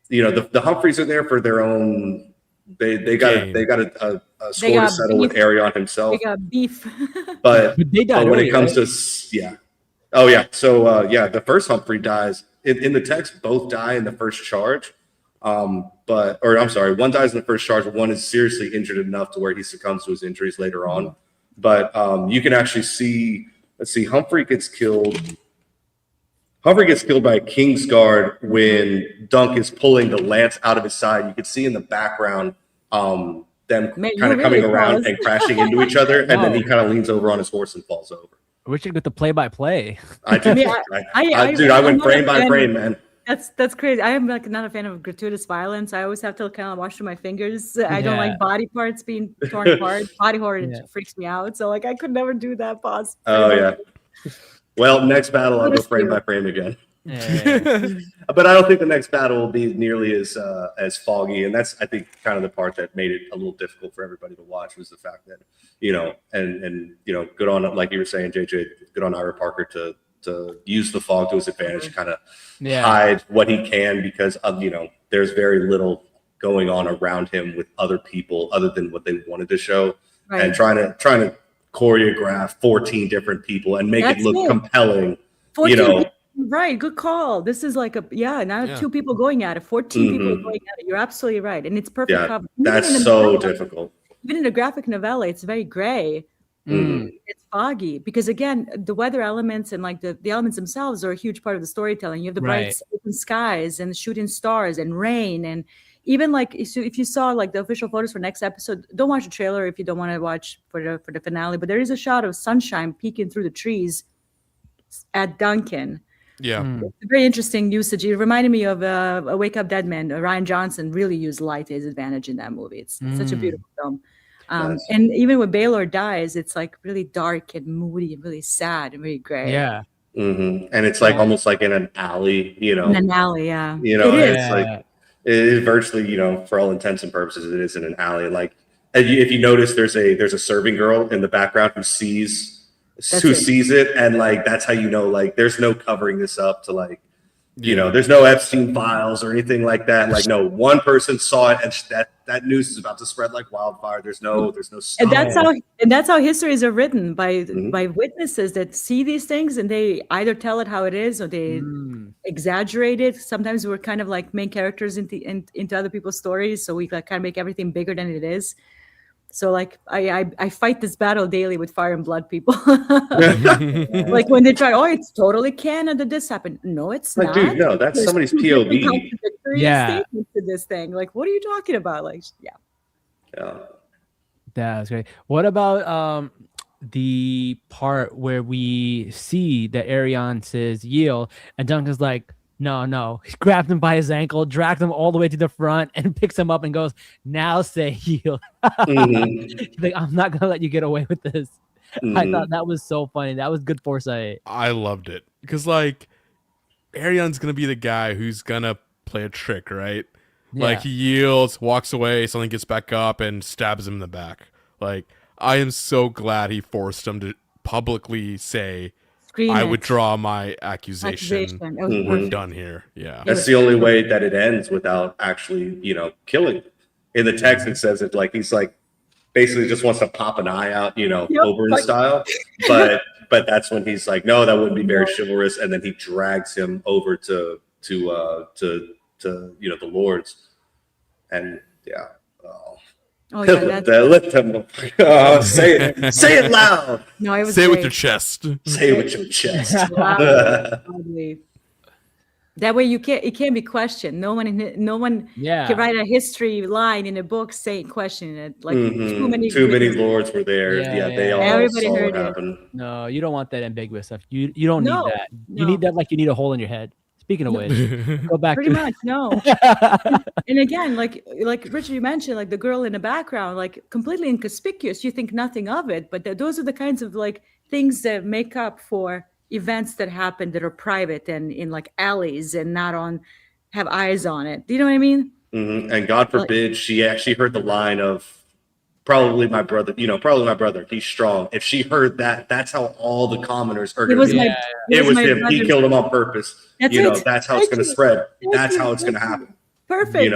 you know the Humphreys are there for their own. They got a score to settle with Arion himself. They got beef. But they died when early, it comes to oh yeah, so the first Humphrey dies in the text. Both die in the first charge. One dies in the first charge, but one is seriously injured enough to where he succumbs to his injuries later on. But you can actually see. Let's see, Humphrey gets killed by a Kingsguard when Dunk is pulling the lance out of his side. You can see in the background them kind of coming around and crashing into each other, and then he kind of leans over on his horse and falls over. I wish I could get the play-by-play. I went frame by frame, man. That's crazy. I am like not a fan of gratuitous violence. I always have to kind of wash through my fingers. I don't like body parts being torn apart. Body horror freaks me out. So like I could never do that. Pause. Oh yeah. Well, next battle I'll go frame by frame again. But I don't think the next battle will be nearly as foggy, and that's I think kind of the part that made it a little difficult for everybody to watch was the fact that and good on, like you were saying, JJ, good on Ira Parker to use the fog to his advantage, kind of hide what he can, because of there's very little going on around him with other people other than what they wanted to show, and trying to choreograph 14 different people and make it look compelling. 14 Right, good call. This is like 2 people going at it, 14 people going at it. You're absolutely right, and it's perfect cover. That's so difficult. Even in a graphic novella, it's very gray. It's foggy because again, the weather elements and like the elements themselves are a huge part of the storytelling. You have the bright open skies and the shooting stars and rain, and even like if you saw like the official photos for next episode, don't watch the trailer if you don't want to watch for the finale. But there is a shot of sunshine peeking through the trees at Duncan. Yeah. It's a very interesting usage. It reminded me of a Wake Up Dead Man. Ryan Johnson really used light to his advantage in that movie. It's such a beautiful film. And even when Baylor dies, it's like really dark and moody and really sad and really gray. Yeah. And it's like almost like in an alley, In an alley, yeah. It's like it is virtually, for all intents and purposes, it is in an alley. Like if you notice, there's a serving girl in the background who sees it, and like that's how like there's no covering this up to like there's no Epstein files or anything like that. Like no one person saw it, and that news is about to spread like wildfire. There's no and that's how histories are written by witnesses that see these things, and they either tell it how it is or they exaggerate it. Sometimes we're kind of like main characters into other people's stories, so we like kind of make everything bigger than it is. So like I fight this battle daily with Fire and Blood people. Like when they try, it's totally canon that this happened. No, it's not. Dude, no, that's somebody's POV. Statements to this thing. Like, what are you talking about? Like, That was great. What about the part where we see that Arion says yield, and Duncan's like, no. He grabbed him by his ankle, dragged him all the way to the front, and picks him up and goes, now say yield. He's like, I'm not gonna let you get away with this. I thought that was so funny. That was good foresight. I loved it because like Arion's gonna be the guy who's gonna play a trick, right? Like he yields, walks away, something gets back up and stabs him in the back. Like I am so glad he forced him to publicly say, I withdraw my accusation. We're done here. Yeah. That's the only way that it ends without actually, killing. In the text, it says it like he's like basically just wants to pop an eye out, Oberyn style. But that's when he's like, no, that wouldn't be very chivalrous. And then he drags him over to the lords. And let them say it loud. No, it was say it with your chest. Say it with your chest. That way it can't be questioned. No one can write a history line in a book saying questioning it. Like too many lords were there. They all everybody saw heard what it. happened. No, you don't want that ambiguous stuff. You don't need that. You need that like you need a hole in your head. Speaking of which, go back. Pretty much, no. And again, like Richard, you mentioned, like the girl in the background, like completely inconspicuous. You think nothing of it, but those are the kinds of like things that make up for events that happen that are private and in like alleys and not have eyes on it. Do you know what I mean? And God forbid she actually heard the line of probably my brother, he's strong. If she heard that, that's how all the commoners are going to be. It was him. He killed him on purpose. That's how it's going to spread. That's how it's going to happen. Perfect.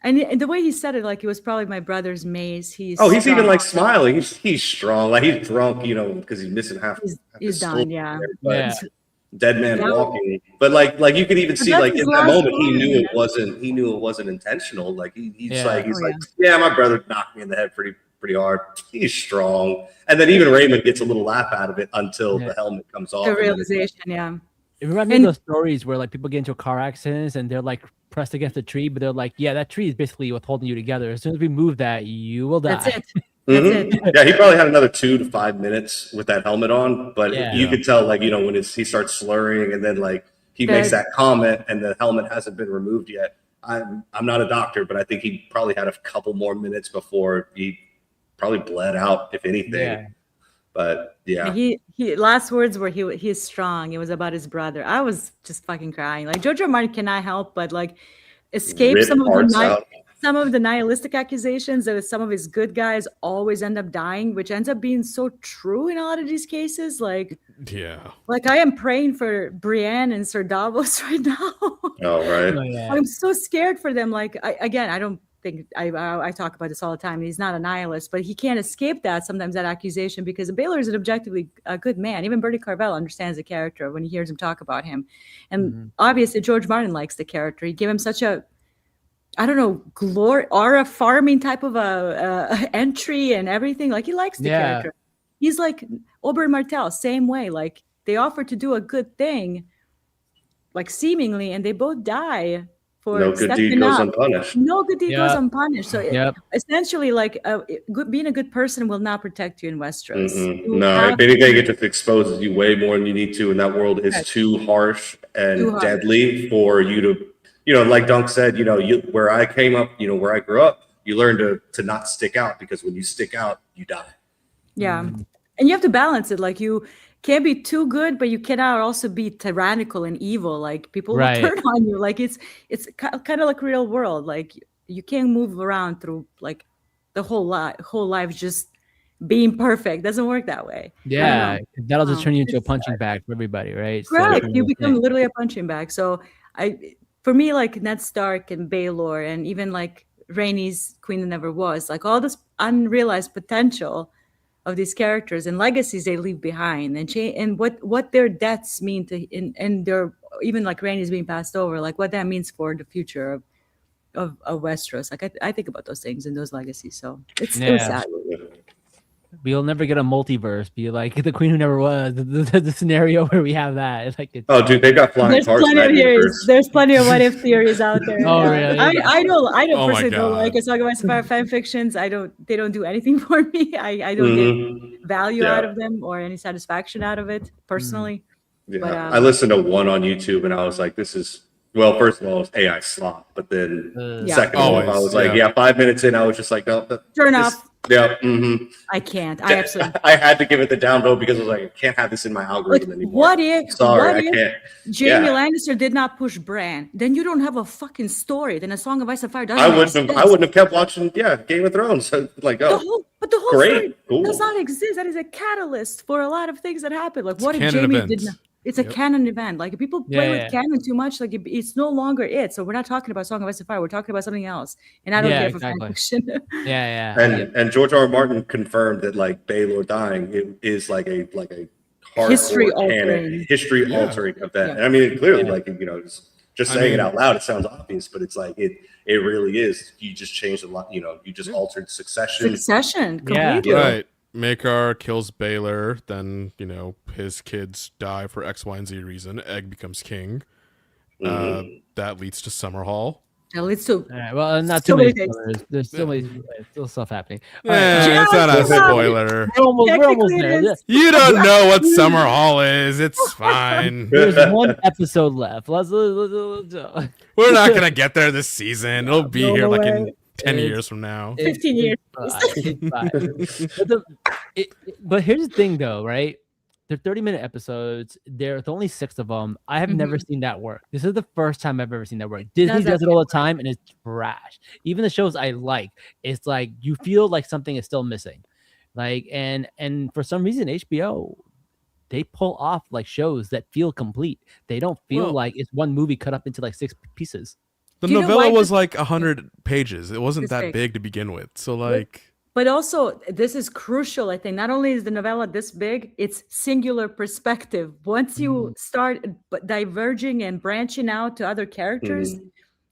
And the way he said it, like it was probably my brother's maze. He's even like smiling. He's strong. Like he's drunk, because he's missing half. He's done. Yeah. Dead man walking. But like you could even see like in that moment he knew it wasn't intentional. Like he's like, my brother knocked me in the head pretty hard. He's strong. And then even Raymond gets a little laugh out of it until the helmet comes off. The realization, It reminds me of those stories where like people get into car accidents and they're like pressed against a tree, but they're like, that tree is basically what's holding you together. As soon as we move that, you will die. That's it. Yeah, he probably had another 2 to 5 minutes with that helmet on, but you could tell, like, when he starts slurring and then like he makes that comment and the helmet hasn't been removed yet. I'm not a doctor, but I think he probably had a couple more minutes before he probably bled out, if anything. Yeah. But he last words were he's strong. It was about his brother. I was just fucking crying. Like George R. Martin cannot help but like escape some of the nihilistic accusations that some of his good guys always end up dying, which ends up being so true in a lot of these cases. Like I am praying for Brienne and Sir Davos right now. I'm so scared for them. Like I don't think I talk about this all the time. He's not a nihilist, but he can't escape that sometimes, that accusation, because Baylor is an objectively good man. Even Bertie Carvel understands the character when he hears him talk about him. And obviously George Martin likes the character. He gave him such a, I don't know, glory or a farming type of a entry and everything. Like he likes the character. He's like Oberyn Martell, same way. Like they offer to do a good thing, like seemingly, and they both die. No good deed goes unpunished. No good deed goes unpunished. So essentially, like being a good person will not protect you in Westeros. No, if anything, it just exposes you way more than you need to. And that world is too harsh and deadly for you to, like Dunk said, where I came up, where I grew up, you learn to not stick out, because when you stick out, you die. Yeah. And you have to balance it. Like you can't be too good, but you cannot also be tyrannical and evil. Like people will turn on you. Like it's kind of like real world. Like you can't move around through like the whole life just being perfect. Doesn't work that way. Yeah, that'll just turn you into a punching bag for everybody, right? Correct. You become literally a punching bag. So for me, like Ned Stark and Baelor, and even like Rhaenys, Queen That Never Was, like all this unrealized potential of these characters and legacies they leave behind, and what their deaths mean to, and their, even like Rhaenys being passed over, like what that means for the future of Westeros. Like I think about those things and those legacies. So it was sad. We'll never get a multiverse. Be like the Queen Who Never Was. The scenario where we have that. It's like dude, they got flying cars. There's plenty of what if theories out there. Really? I don't personally don't like a Song of Ice and Fire fan fictions. They don't do anything for me. I don't get value out of them or any satisfaction out of it personally. Yeah, but, I listened to one on YouTube and I was like, this is. Well, first of all, it was AI slop, but then second of all, I was like, 5 minutes in, I was just like, no, turn off. Yeah, I can't. I absolutely. I had to give it the down vote because I was like, I can't have this in my algorithm anymore. What if? Sorry, I can't. Jamie Lannister did not push Bran. Then you don't have a fucking story. Then A Song of Ice and Fire doesn't. I wouldn't have kept watching. Game of Thrones. So, like, the whole story does not exist. That is a catalyst for a lot of things that happen. Like, what if Jamie did not? It's a canon event. Like if people play with canon too much, like it's no longer it. So we're not talking about Song of Ice and Fire. We're talking about something else. And I don't care for fan fiction. And George R. R. Martin confirmed that like Baelor dying it is like a history altering event. And I mean, clearly, like just saying it out loud, it sounds obvious, but it's like it really is. You just changed a lot. You just altered succession. Completely. Right. Maekar kills Baelor, then his kids die for X, Y, and Z reason. Egg becomes king. That leads to Summerhall. That leads to not too many spoilers. There's still stuff happening. It's not a spoiler. We're almost there. You don't know what Summerhall is. It's fine. There's one episode left. We're not gonna get there this season. It'll be here like in 10 years from now. 15 years. But here's the thing, though, right? they're 30-minute episodes. There's only 6 of them. I have never seen that work. This is the first time I've ever seen that work. Disney does it all the time, and it's trash. Even the shows I like, it's like you feel like something is still missing. Like and for some reason HBO, they pull off like shows that feel complete. They don't feel like it's one movie cut up into like 6 pieces. The novella was like 100 pages. It wasn't that big to begin with. So like, but also this is crucial. I think not only is the novella this big, it's singular perspective. Once you start diverging and branching out to other characters,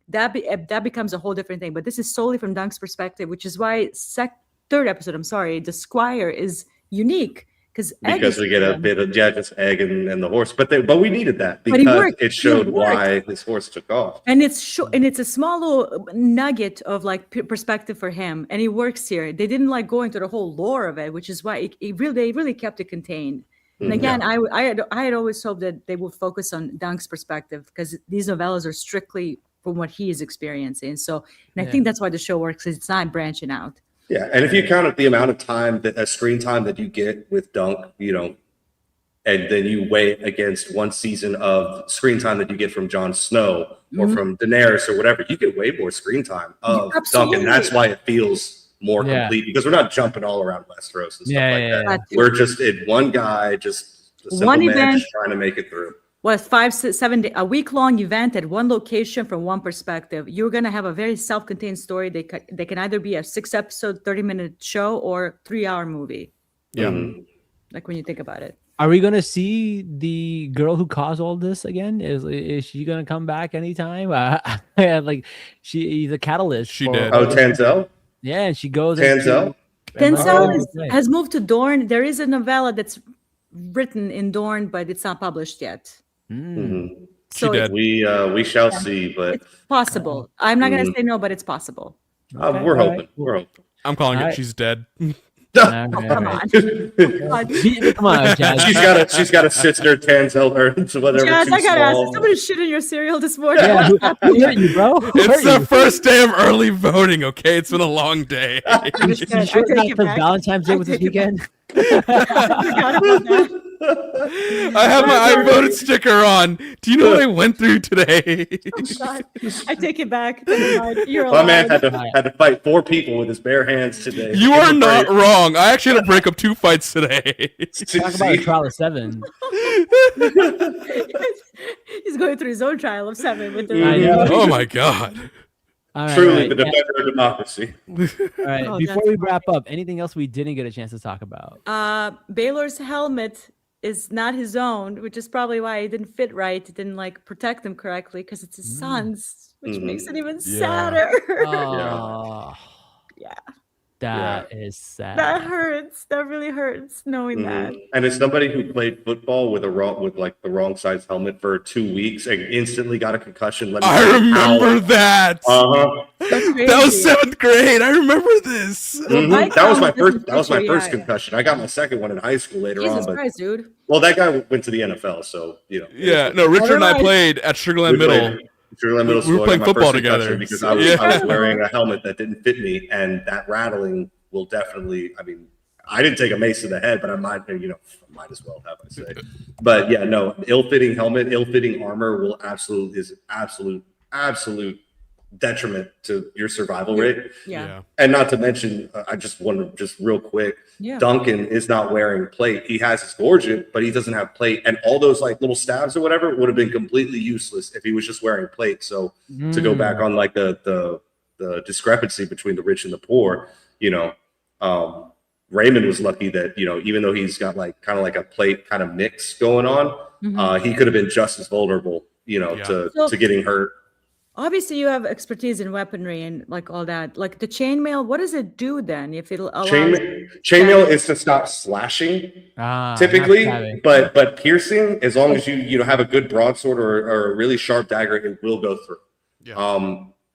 that becomes a whole different thing. But this is solely from Dunk's perspective, which is why third episode, I'm sorry, the Squire is unique. Because we get a bit of just Egg and the horse, but we needed that because it showed why this horse took off, and it's a small little nugget of like perspective for him, and he works here. They didn't like go into the whole lore of it, which is why they really kept it contained. And again, I had always hoped that they would focus on Dunk's perspective because these novellas are strictly from what he is experiencing. So, and I think that's why the show works, is it's not branching out. Yeah, and if you count up the amount of time screen time that you get with Dunk, and then you weigh it against one season of screen time that you get from Jon Snow or from Daenerys or whatever, you get way more screen time of Dunk, and that's why it feels more complete, because we're not jumping all around Westeros and stuff like that. We're just in one guy, just a simple one man event, just trying to make it through. Was 5-7 days, a week-long event at one location from one perspective. You're going to have a very self-contained story. They can either be a 6-episode, 30-minute show or 3-hour movie. Yeah. Like when you think about it. Are we going to see the girl who caused all this again? Is she going to come back anytime? Like she's a catalyst. She did. Oh, Tanzel? Yeah, and she goes. Tanzel? Tanzel has moved to Dorne. There is a novella that's written in Dorne, but it's not published yet. So we shall see, but it's possible. I'm not going to say no, but it's possible. We're hoping. We're hoping. I'm calling it. She's dead. Come on. Come on, Jazz. She's got a sister, Tanzel, or whatever. Jazz, I gotta ask. Somebody shit in your cereal this morning. Yeah, who hurt you, bro? It's the first day of early voting. Okay, it's been a long day. You sure not for Valentine's Day was this weekend? I have my I voted sticker on. Do you know what I went through today? Oh, God. I take it back. You're My man had to fight 4 people with his bare hands today. You are not wrong. I actually had to break up 2 fights today. Talk about a trial of 7. He's going through his own trial of 7 with the. I know. Oh my God. Truly the defender of democracy. All right. Before we wrap up, anything else we didn't get a chance to talk about? Baylor's helmet is not his own, which is probably why it didn't fit right. It didn't like protect him correctly because it's his son's, which makes it even sadder. Oh, yeah. That is sad. That hurts. That really hurts knowing that. And as somebody who played football with the wrong size helmet for 2 weeks and instantly got a concussion. I remember that. That was 7th grade. I remember this. That was my first concussion. I got my second one in high school later on. But Christ, dude. Well, that guy went to the NFL, so Yeah, no, Richard and I played at Sugarland Middle. We were playing football together because I was wearing a helmet that didn't fit me, and that rattling will definitely. I mean, I didn't take a mace to the head, but I might as well have, I say. But yeah, no, ill-fitting helmet, ill-fitting armor is absolute detriment to your survival rate. Yeah. And not to mention, I just want to real quick, Duncan is not wearing plate. He has his gorget, but he doesn't have plate. And all those like little stabs or whatever would have been completely useless if he was just wearing plate. So to go back on like the discrepancy between the rich and the poor, Raymond was lucky that, even though he's got like kind of like a plate kind of mix going on, he could have been just as vulnerable, to getting hurt. Obviously, you have expertise in weaponry and like all that. Like the chainmail, what does it do then? If it'll allow chainmail is to stop slashing, typically, but piercing, as long as you have a good broadsword or a really sharp dagger, it will go through.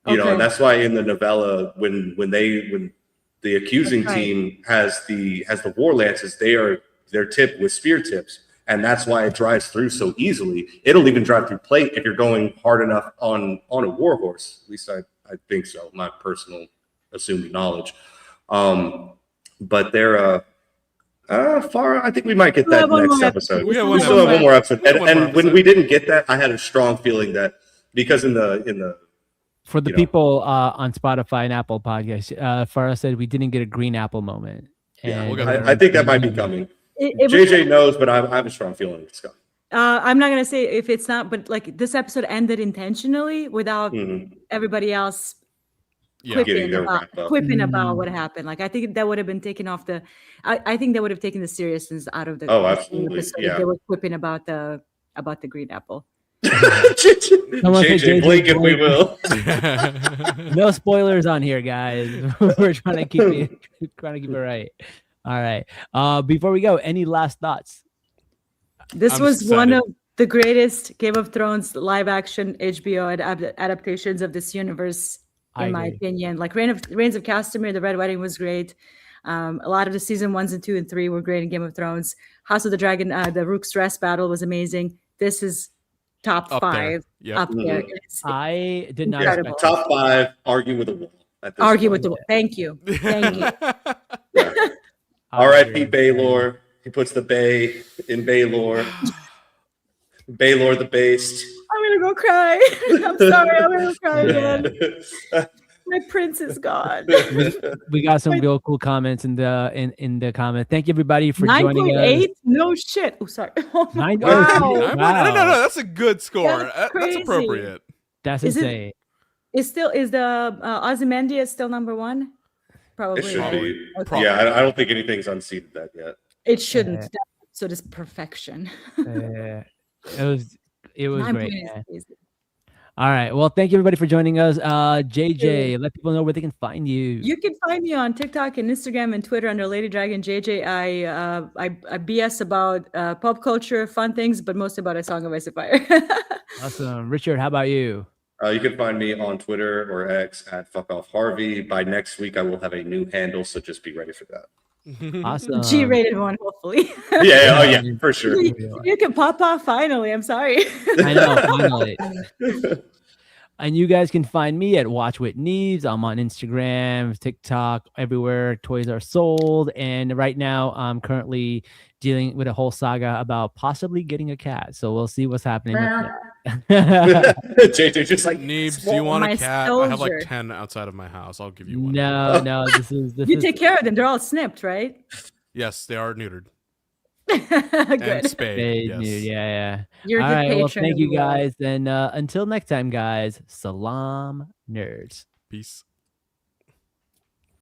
And that's why in the novella, when the accusing team has the war lances, they're tipped with spear tips. And that's why it drives through so easily. It'll even drive through plate if you're going hard enough on a war horse. At least I think so. My personal assumed knowledge. But they're I think we might get We that have one next more episode. We have We one still have more one more episode. We have one more And when episode. we didn't get that, I had a strong feeling that because in the For the you know. people on Spotify and Apple Podcasts, Farah said we didn't get a green apple moment. Yeah, And we'll get I think that might be coming. It was- JJ knows, but I have a strong feeling it's coming. I'm not gonna say if it's not, but like this episode ended intentionally without Mhm. everybody else Yeah. Getting their wrap up. quipping about what happened. Like I think that would have been taken off the. I think that would have taken the seriousness out of the. Oh, the absolutely, episode if yeah. They were quipping about the green apple. Someone say JJ, blink if we blink. will. No spoilers on here, guys. We're trying to keep it right. All right. Before we go, any last thoughts? This I'm was one excited. of the greatest Game of Thrones live action HBO adaptations of this universe, I in my agree. opinion. Like Reigns of Castamere, The Red Wedding was great. A lot of the season 1s and 2 and 3 were great in Game of Thrones. House of the Dragon, the Rook's Rest battle was amazing. This is top Up there. 5 Yep. up there. Mhm. I did not Incredible. expect Top 5, argue with a wall. At this Argue point. with the thank you. Thank you. Yeah. R.I.P. Baylor. He puts the Bay in Baylor. Baylor the based. I'm gonna go cry. I'm sorry, I'm gonna cry again. My prince is gone. We got some real cool comments in the comment. Thank you everybody for joining us. 9.8? No shit. Oh, sorry. Nine- Wow. Wow. No, that's a good score. That's That's crazy. appropriate. That's Is it- insane. Is the Ozymandias still number 1? Probably. It should right? be. Okay. Yeah, I don't think anything's unseated that yet. It shouldn't. Yeah. So this perfection. It was 9.8 great. is Man. crazy. All right. Well, thank you everybody for joining us. JJ, let people know where they can find you. You can find me on TikTok and Instagram and Twitter under Lady Dragon JJ. I BS about pop culture, fun things, but mostly about A Song of Ice and Fire. Awesome. Richard, how about you? You can find me on Twitter or X at fuckoffharvey. By next week, I will have a new handle, so just be ready for that. Awesome. G-rated one, hopefully. Yeah, oh yeah, for sure. You can pop off finally. I'm sorry. I know, finally. And you guys can find me at Watch with Neves. I'm on Instagram, TikTok, everywhere Toys are sold. And right now, I'm currently dealing with a whole saga about possibly getting a cat. So we'll see what's happening with it. JJ just like Neebs, do you want My a cat? I have like soldier. 10 outside of my house. I'll give you one. No, this You is take care of them. They're all snipped, right? Yes, they are neutered. Good. And spayed. Hey, Yes. dude, yeah. You're All the right, well, patron thank of you the world. guys. And until next time, guys, salam nerds. Peace.